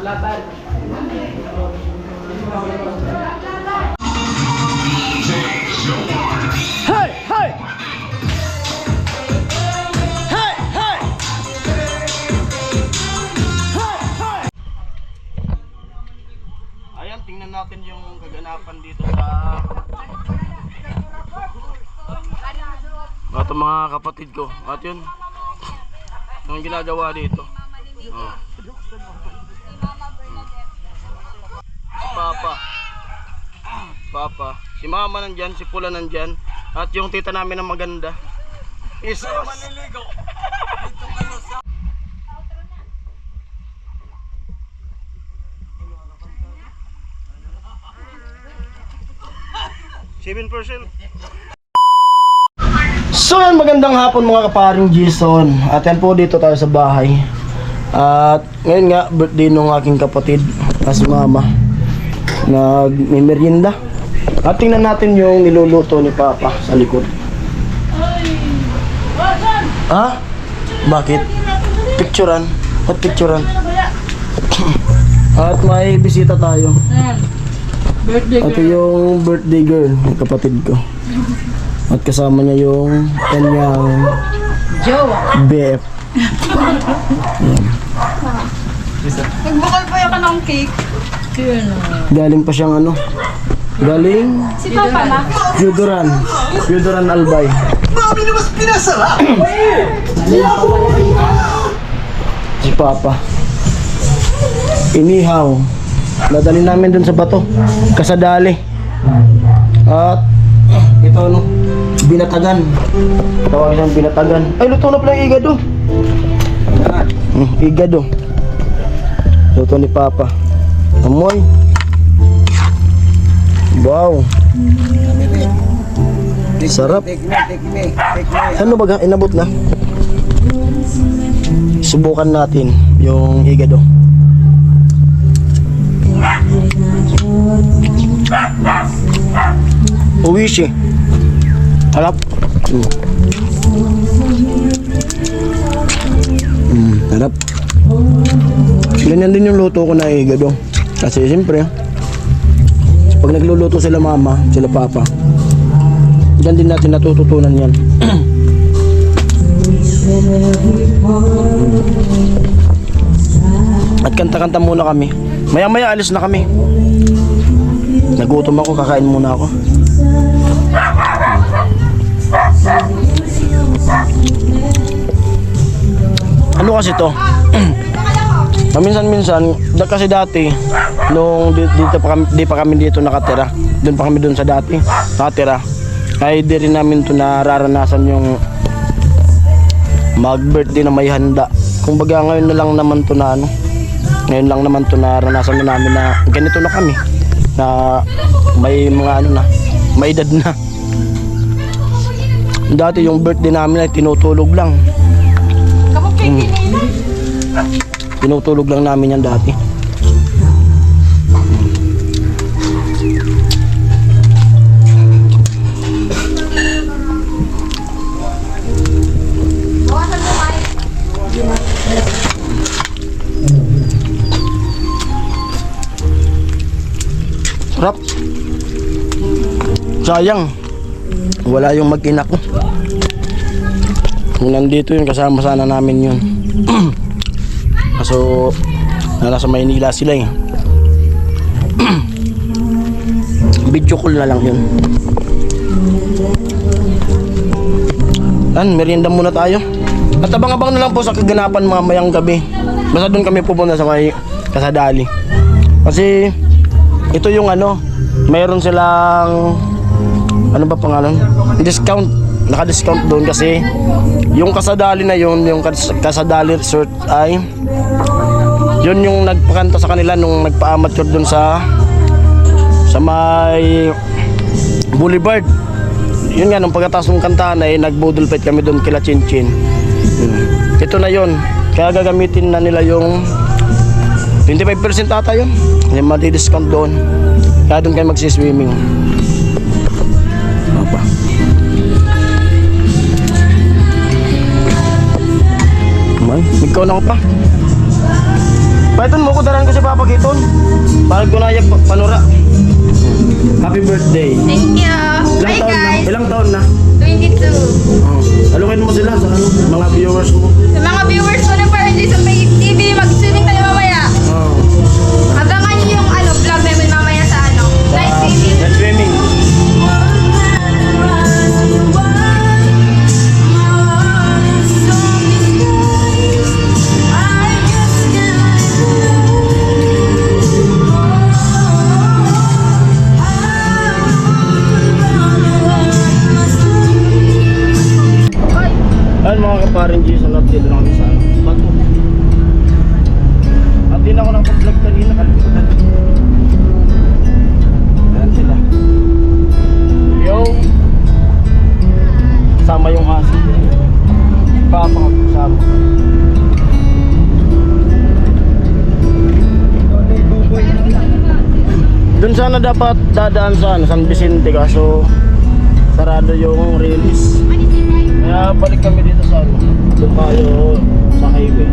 Hey! Hey! Hey! Hey! Ayan, tingnan natin yung kaganapan dito sa ito mga kapatid ko. At yun, yung ginagawa dito. Oh. Si Papa. Si Mama nandyan, si Pula nandyan. At yung tita namin na maganda. Isos! Maliligo! 7%. So yan, magandang hapon mga kaparing Jason. At yan po, dito tayo sa bahay. At ngayon nga, birthday ng aking kapatid na si Mama. Nag-merienda. At tingnan natin yung niluluto ni Papa sa likod. Ha? Bakit? Picturean? At picturean? At may bisita tayo. Birthday girl. Ito yung birthday girl ng kapatid ko. At kasama niya yung kanyang Jowa. BF. Nagbukal pa yung kanong cake. Yun. Galing pa siyang ano? Galing Si Papa na. Yudoran Albay. Mami na mas pinasarap! Si Papa. Inihaw. Dadali namin dun sa bato. Kasadali. At ito ano? Binatagan. Tawag siyang binatagan. Ay, luto na pala yung igado. Igado. Luto ni Papa. Amoy. Wow. Sarap. Ano ba? Inabot na. Subukan natin yung igado. Uwishi. Harap. Harap. Ganyan din yung luto ko na igado. Kasi siyempre, pag nagluluto sila Mama, sila Papa, dyan din natin natututunan yan. At kanta-kanta muna kami. Maya-maya alis na kami. Nagutom ako, kakain muna ako. Ano kasi to? Minsan-minsan, kasi dati nung dito pa kami, di pa kami dito nakatira. Doon pa kami doon sa dati nakatira. Ay di rin namin to nararanasan yung mag-birthday na may handa. Kumbaga ngayon na lang naman to na ano. Ngayon lang naman to naranasan na namin na ganito na kami. Na may mga ano na, may edad na. Dati yung birthday namin ay tinutulog lang. Tinutulog lang namin yan dati. Sarap. Sayang wala yung mag-ina ko. Kung nandito yun, kasama sana namin yun. Kaso nasa Maynila sila eh. Video call na lang yun. Merienda muna tayo. At abang-abang na lang po sa kaganapan mamayang gabi. Basta doon kami pupunta sa may Kasadali. Kasi ito yung ano, mayroon silang ano ba pangalan? Discount. Naka-discount doon kasi yung Kasadali na yun, yung Kasadali Resort ay yun yung nagpakanta sa kanila nung nagpa-amateur doon sa may Boulevard. Yun nga, nung pagkatapos ng kantahan ay nag-boodle fight kami doon kila Chinchin. Ito na yun. Kaya gagamitin na nila yung 25% ata yun. Kasi mati-discount doon. Kaya doon kayo magsiswimming. Papa. May, ikaw na ko pa. Paiton mo ko daran ko si Papa Kiton. Parang ko nayag panura. Happy birthday. Thank you. Ilang Hi taon na? guys. Ilang taon na? 22. Oh. Alukin mo sila sa ano, mga viewers mo. Sa mga viewers ko ng Party sa Payik TV, mag-tuning tayo mamaya. Oh. Abangan niyo yung vlog namin mamaya sa night swimming. Night swimming. Ayun mga kaparing Jason, update lang kami sa ano, bato. At din ako nakapag-vlog kanina, kalimutan. Ayan sila. Yo! Sama yung aso. Papa kasama. Doon sana dapat dadaan sa San Vicente kaso sarado yung release. Kaya balik kami dito sa ano, doon tayo sa highway.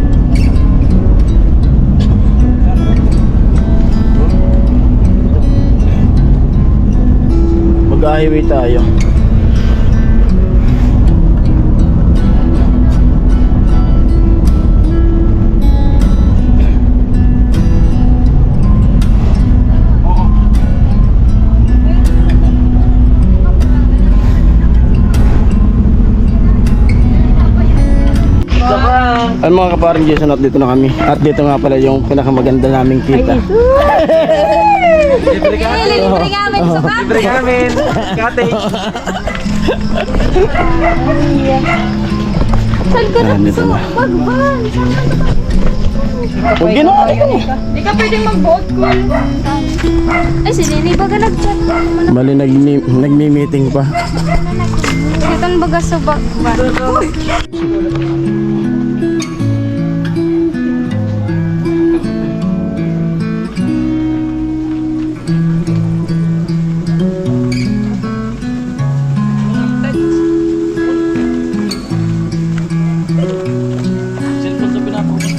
Mag-highway tayo. Ay mga kaparang Jason, at dito na kami. At dito nga pala yung pinakamaganda naming kita. Libre namin sa kate. Libre namin. Cottage. Saan ka na? Dito na. Magban. Huwag ginawa. Di ka pwedeng mag-boat call. Ay, si Nini baga nag-chat. Bali nagmi-meeting pa. Ditong baga sa bakban. Cellphone sa pinapakot.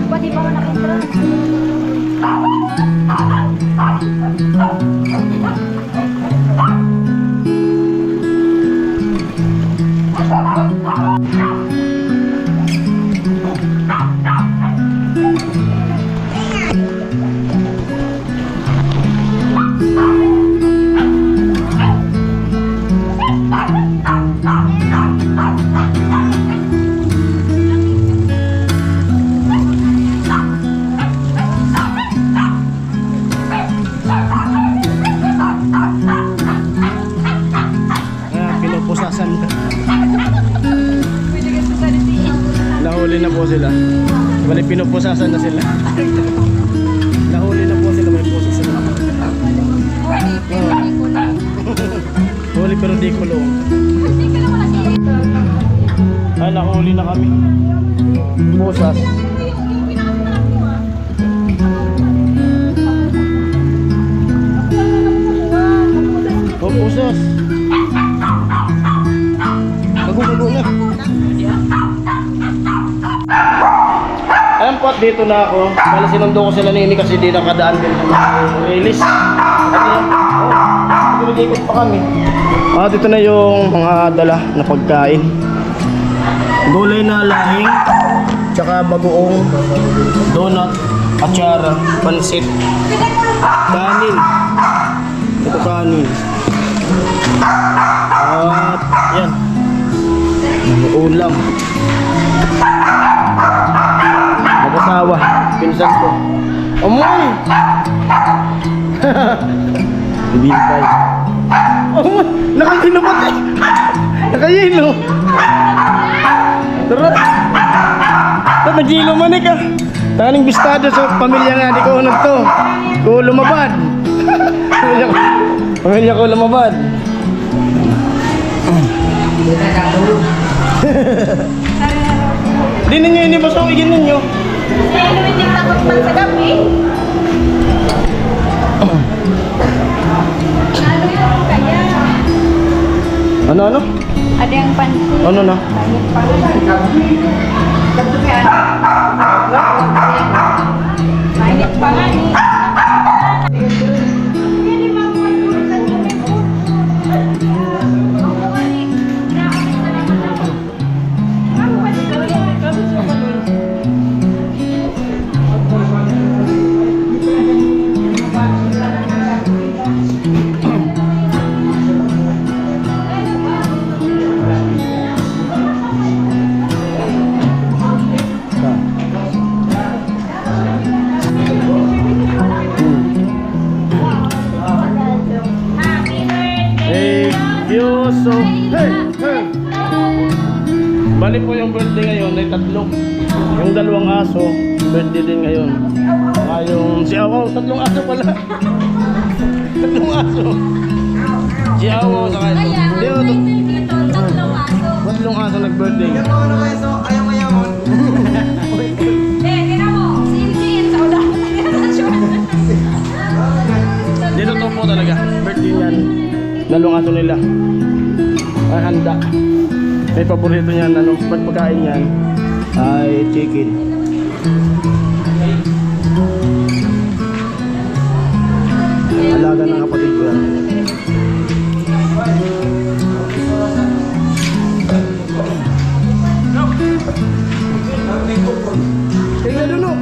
Pwede ba ako nakitra? Pinupusasan ka. Nahuli na po sila. Bali pinupusasan na sila. Nahuli na po sila, may puso sila. Huli pero di kulong. Ay, nahuli na kami. Pusas. Oh, pusas. Bago na. Ayan po, at dito na ako. Bala sinundo ko sila Nini kasi di nakadaan din sa release. At yan, nag-ikot pa kami. Dito na yung mga dala na pagkain. Gulay na lahing, tsaka bagoong, donut, atsara, pansit, kanin. Ito kanin. At yan, ulam. Mag-asawa, pinsan ko. Amoy! Bintay. Amoy! Nakahilo ba tayo? Nakahilo! Tara! Nagilo man eh ka! Taning bistado sa pamilya nga di ko unod to. Ko lumabad. Pamilya ko lumabad. Di ninyo inibasong igin ninyo. Ay, lumiting takot man sa gabi. Ano yung kaya? Ano? Ada yang pansin. Ano na? Banyak pangan. Banyak pangan. So, hey! Bali po yung birthday ngayon ay tatlo. Yung dalawang aso, birthday din ngayon. Yung si Awaw, tatlong aso pala. Tatlong aso. Si Awaw, saka ito. Tatlong aso nag-birthday. Dito to po talaga, birthday niyan. Dalawang aso nila. Ay handa. May paborito niyan, pagkain niyan ay chicken. Alaga ng kapatid ko yan. Tingnan doon o.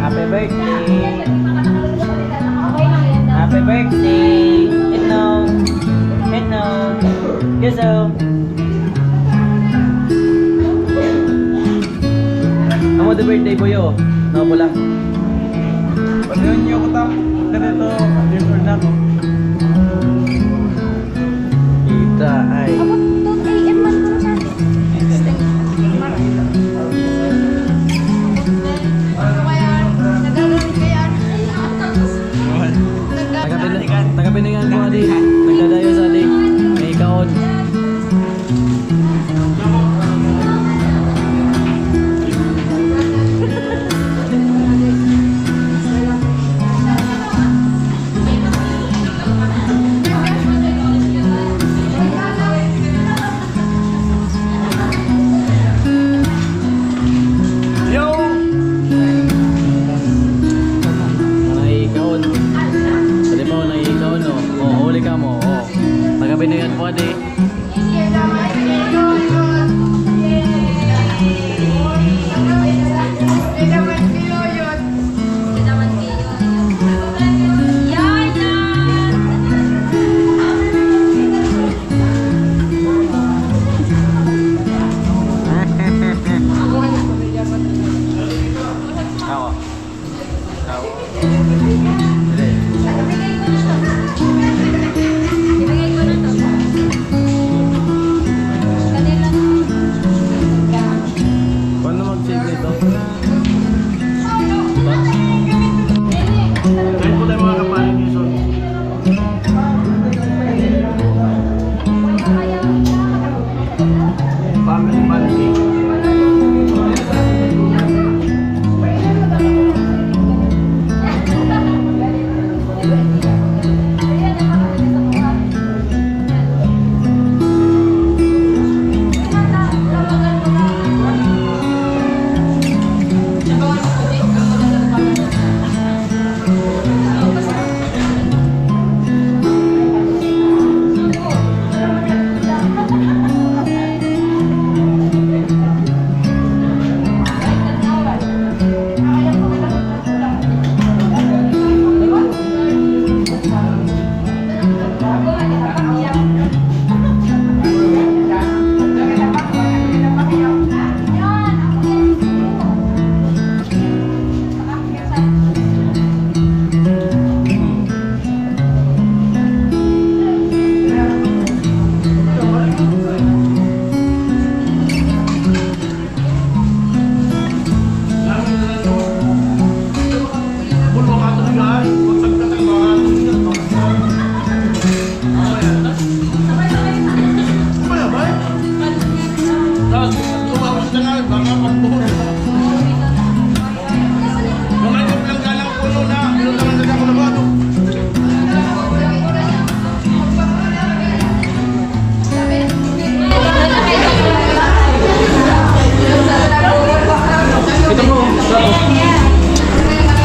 Happy birthday! Happy birthday! Ito! Ito! Gusto! Amo the birthday boy oh. No pula. Pagyan niyo ko ta. Ganito, dear na ko. Kita ay. Abot 2 AM man ko sa Tagapiningan ko adi. Nagdadayo sa adi. May kaon. Yo! Nangikaon. Dali pa nangikaon no. Oh, huli ka mo. Oh. Tagapiningan ko adi. Ako. Ako. Dali. Ibigay ko na to. Kanila na. Paano mag-save nito? Kahit po tayo mga kapaling Jason. Family bonding.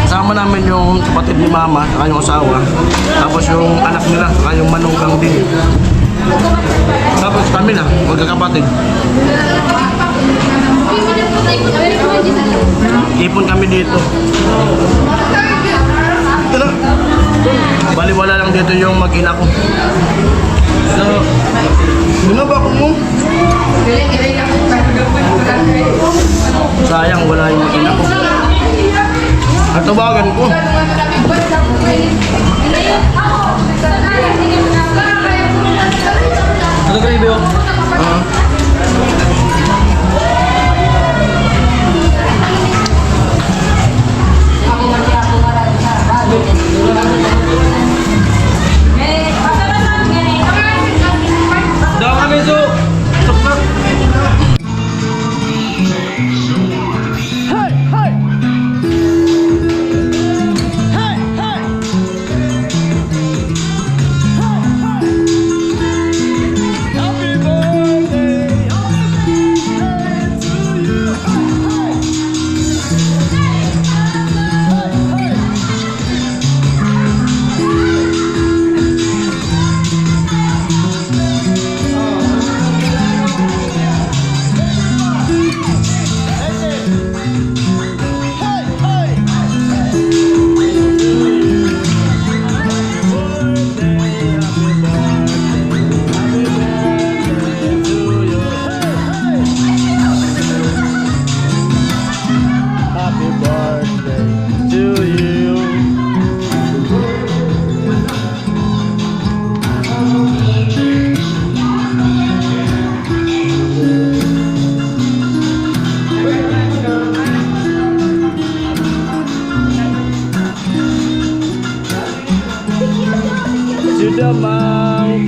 Kasama namin yung kapatid ni mama, saka yung asawa. Tapos yung anak nila, saka yung manugang din. Tapos kami na, magkakapatid. Ipon kami dito. Ito na. Baliwala lang dito yung mag-ina ko. So, binaba ko mo. Sayang, wala yung mag-ina ko. Natawagan ko. Ano ka review? Daw kami so. Tukmak. Hey, hey. Hey, hey. Hey.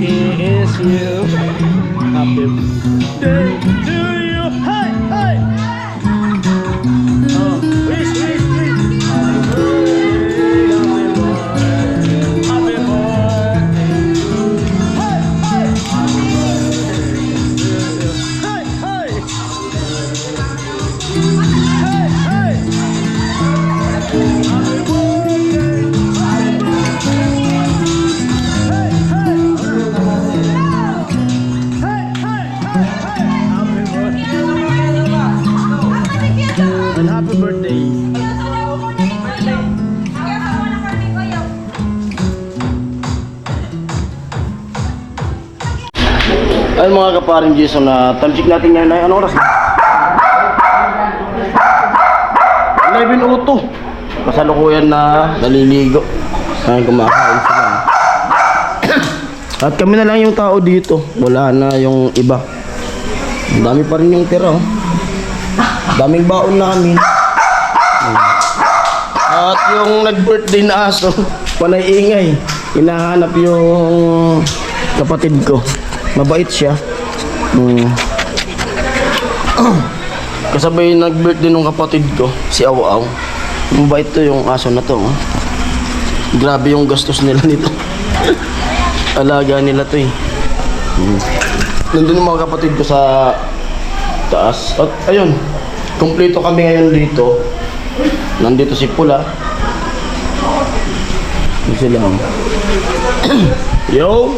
kiss you. Happy birthday to you. Hey, hey. Oh, wish, wish, wish. Happy birthday, happy birthday, happy birthday to you. Hey, hey. Happy birthday to you. Hey, hey. Hey, hey. Happy birthday. And happy birthday. Ayun mga kaparing Jason na tamsik natin ngayon ay anong oras? 11:02. Kasalukuyan na naliligo. Ay kumakain sila. At kami na lang yung tao dito. Wala na yung iba. Ang dami pa rin yung tira. Oh. Daming baon namin. At yung nag-birthday na aso, panay ingay. Hinahanap yung kapatid ko. Mabait siya. Kasabay nag-birthday nung kapatid ko, si Awaw. Mabait to yung aso na to. Oh. Grabe yung gastos nila nito. Alaga nila to eh. Nandun yung mga kapatid ko sa taas. At ayun, kumpleto kami ngayon dito. Nandito si Pula. Yung sila. Yo!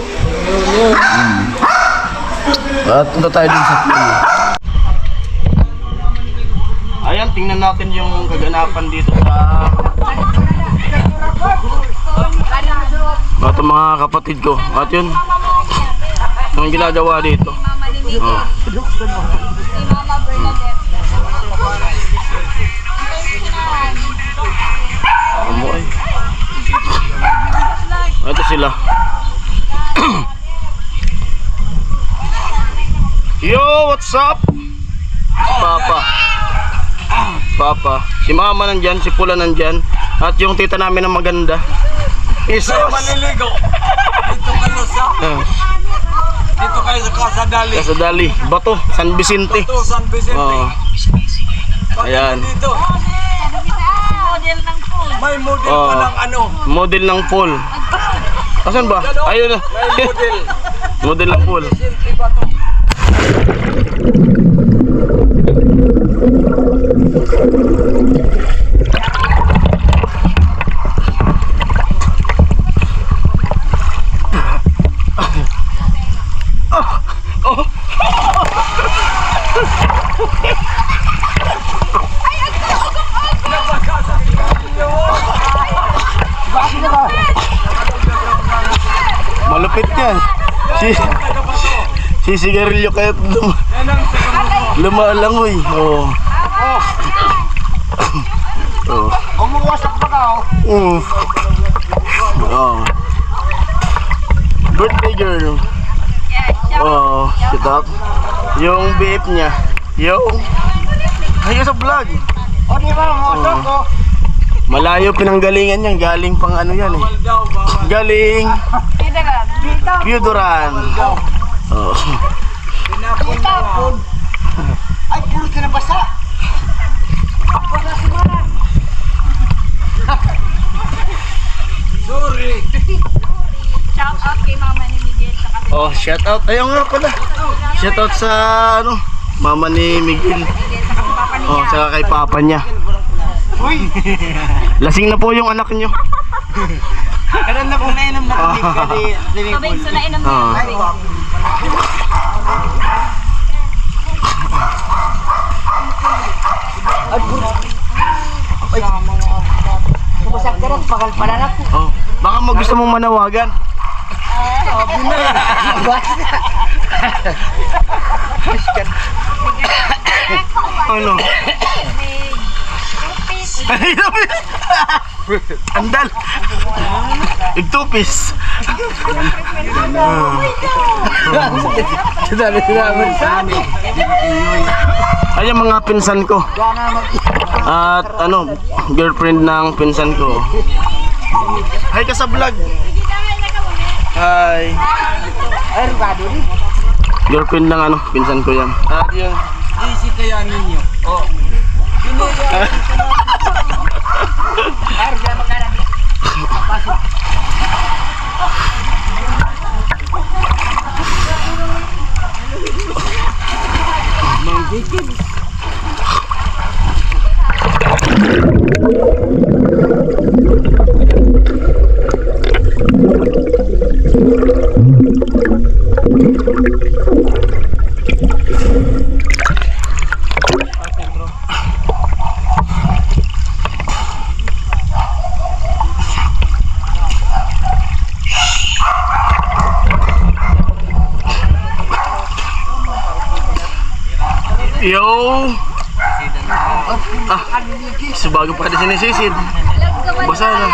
At punta tayo din sa pool. Ayan, tingnan natin yung kaganapan dito sa at mga kapatid ko. At yun, ang ginagawa dito. Oh. Amoy. Ito sila. Yo, what's up? Papa. Si mama nandyan, si Pula nandyan. At yung tita namin na maganda. Isos. Maliligo. Dito kayo sa... Dito kayo sa Casadali. Casadali. Bato, San Vicente. Bato, San Vicente. Oh. Ayan. Dito. Model ng pool. May model Oh. pa ng ano. Model ng pool. Asan ba? Ayun na. May model. Model ng pool. Vicente ba to? Malupit yan. Si sigarilyo kahit lumalangoy. Oh. Oh. Umuwasak pa ka Oh. Birthday girl. Oh, shut up. Yung BF niya. Yo. Ayun sa vlog. O di ba, umuwasak ko? Malayo pinanggalingan yan. Galing pang ano yan eh. Galing Piudoran. Oh. Pinapon. Ay, puro ka na basa. Sorry. Shout out kay mama ni Miguel sa kasi Oh, shout out. Ayun nga pala. Shout out sa ano, mama ni Miguel. papa niya. Oh, saka kay papa niya. Uy. Lasing na po yung anak niyo. Karan na kung nainom na kami kadi. Kabig sa nainom Ah. niya. Busak ka rin, pakal pala na po. Oh, baka mo gusto mong manawagan. Ano? Andal. Igtupis. Ayan mga pinsan ko. At ano, girlfriend ng pinsan ko. Hi ka sa vlog. Hi. Girlfriend ng ano, pinsan ko yan. Yun. Easy kaya ninyo. Oh. Yo! Sebago pa kasi sinisisid. Basa na.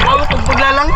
Wow, pagpaglalang.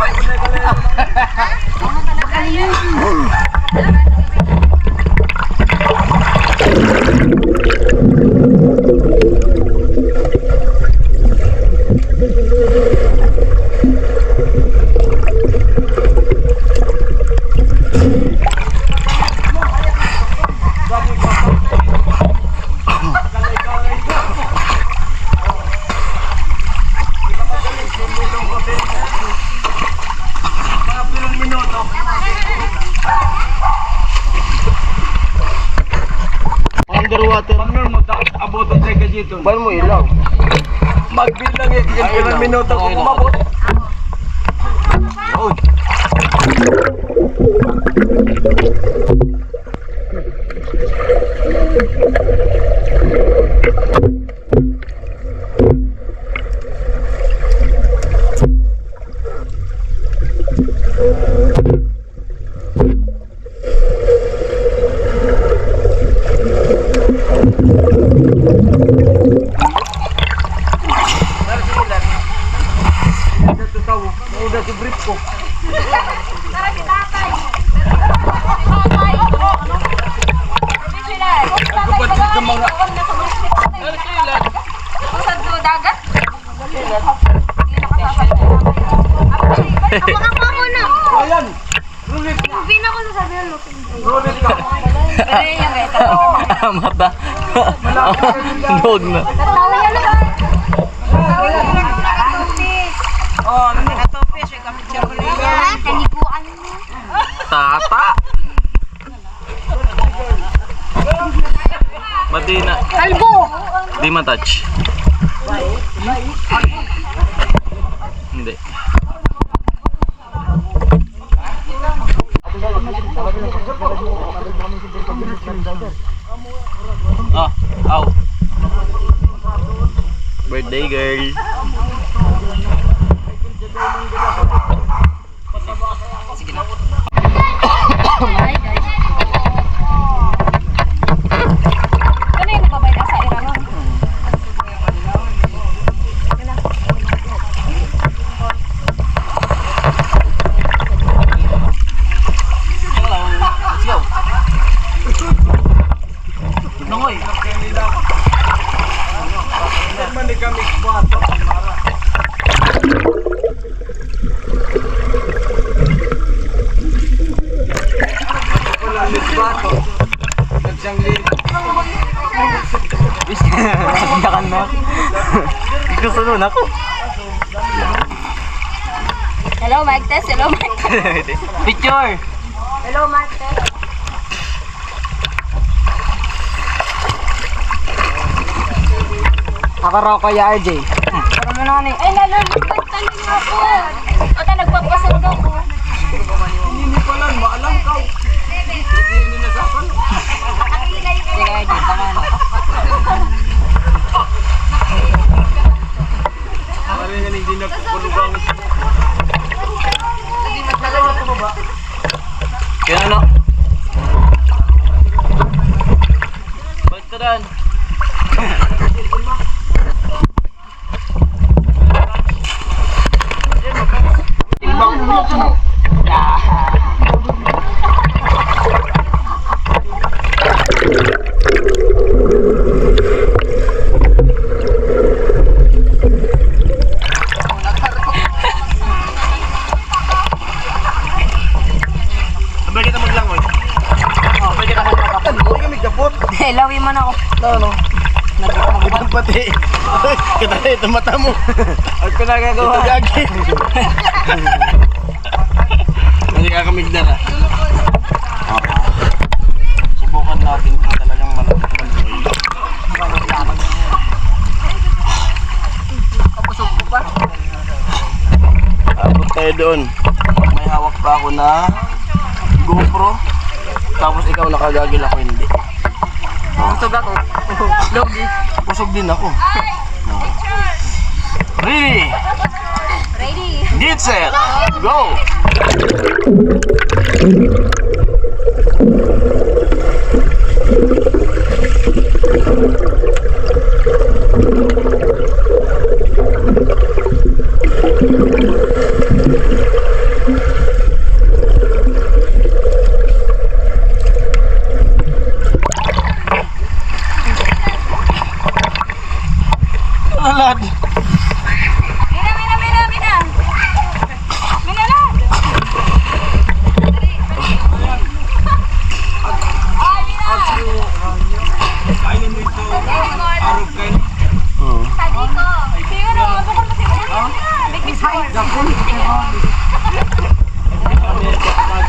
Underwater. Abot ang teka dito. Bahan mo ilaw. Magbilang eh. Ilang minuto kung umabot. Oh. Udah si brief ko. Tara kita tatay. Kapatid ka mga. Sa dagat? Ako muna. Ayan. Rulit. Pina ko sasabihin mo. Rulit ka. Pero yan guys. Mata. Dog na. Tatawa yan na. Oh, ano? Kaniguan mo. Tata. Mati na. Kalbo! Di matouch. Hindi. Ah, ow. Birthday girl. Ano yung nababay ka sa Irangon? Let's go. Nongoy. Mani kami bato. Wala ni bato. Nagsangli. Nagdakan na. Gusto nun ako. Hello, Mike Tess. Hello, Mike Tess. Picture. Hello, Mike Tess. Ako raw kaya RJ. Para mo na ay nalulupad tayo nga ako. O ta nagpapasal daw ko. Hindi pa lang, maalam ka. Hindi na sapan. Sige, di pa man. Pare nga hindi nagpulugang. Kaya ano? Balik ka daan. pwede kita maglangoy. Oh, pwede ka magpapapon. Pwede ka magpapon. Lawin mo na ako. No. Nagpapapon pati. Kita na ito mata mo. At ko nagagawa. Ito gagi. Hindi ka kamigdara. Subukan natin kung talagang malapit manjoy. Kapusog ko pa. Abot tayo doon. May hawak pa ako na GoPro. Tapos ikaw nakagagil ako hindi. Kapusog ako. Logi. Pusog din ako. Ready? Ready. Get set. Go! Alad. Mina. Mina na. Kainin mo ito. Arog kain. Tadi ko. Siguro, mabukol mo siguro. Bigis ko.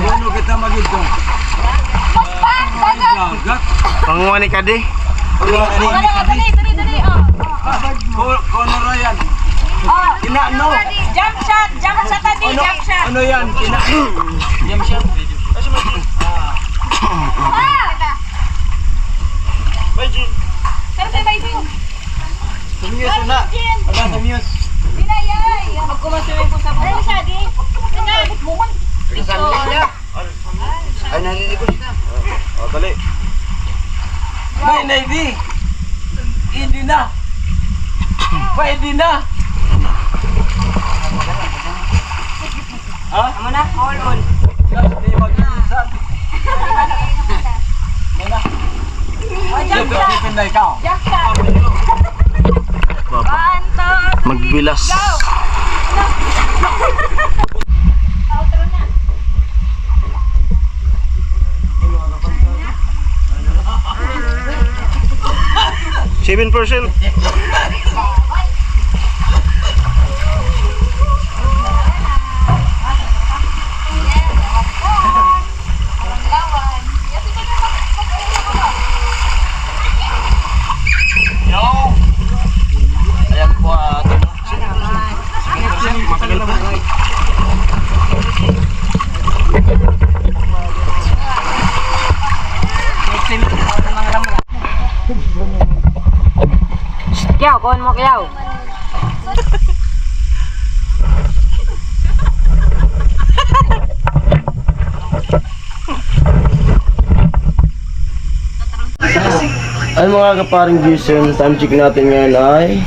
Ano kita magiging? Gagat. Panguha ni Kadi. Dali. Kono yan. Kina no. Jump shot tadi, jump shot. Ano yan? Kina. Jam siya. Pero may view. Tumiyos na. Aga tumiyos. Binayay. Magkumasuloy po sa buwan. Ano siya, di? Ano, bukon. Ay, naninikos na. O, dali. May Navy. Hindi na. Pwede na. Ha? Amo na, all. Hindi mag-iisan. Jump shot. Ipinday ka. Jump shot. Papa. Anton. Magbilas. Outro na. $7%. Yo! Ayan po matagal pa. Kiyaw, kuhan mo kiyaw. Ay mga kaparing Jason, time check natin ngayon ay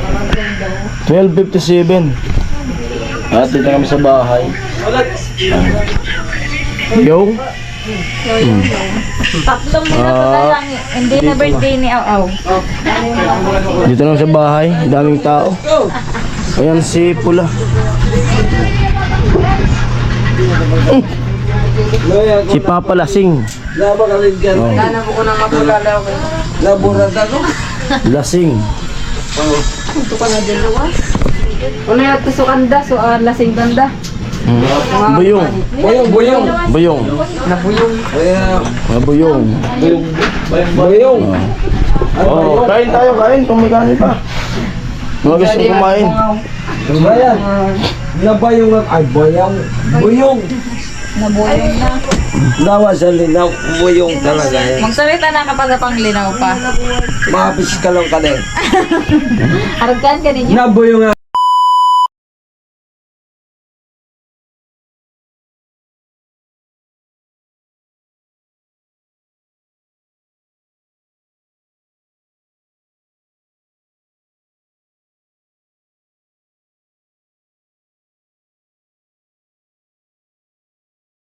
12:57. At dito kami sa bahay. Yo! Tatlong minuto na lang. Hindi na birthday ni Aw. Dito lang sa bahay, daming tao. Ayan si Pula. Si Papa Lasing. Lana po ko na mapulala ko. Laborada ko. Lasing. Ito ka na dalawa. Ano yung tusukanda? So, lasing ganda. Buyong. Buyong. Buyong. Nabuyong. Buyong. Buyong. Oh, kain tayo, kain. Kung may kanin pa. Mga gusto kumain. Bayan. Nabayong ang ay bayang. Buyong. Nabuyong na. Dawa sa linaw. Buyong talaga eh. Magsalita na kapag panglinaw pa. Mapis ka lang ka din. Haragan ka ninyo. Nabuyong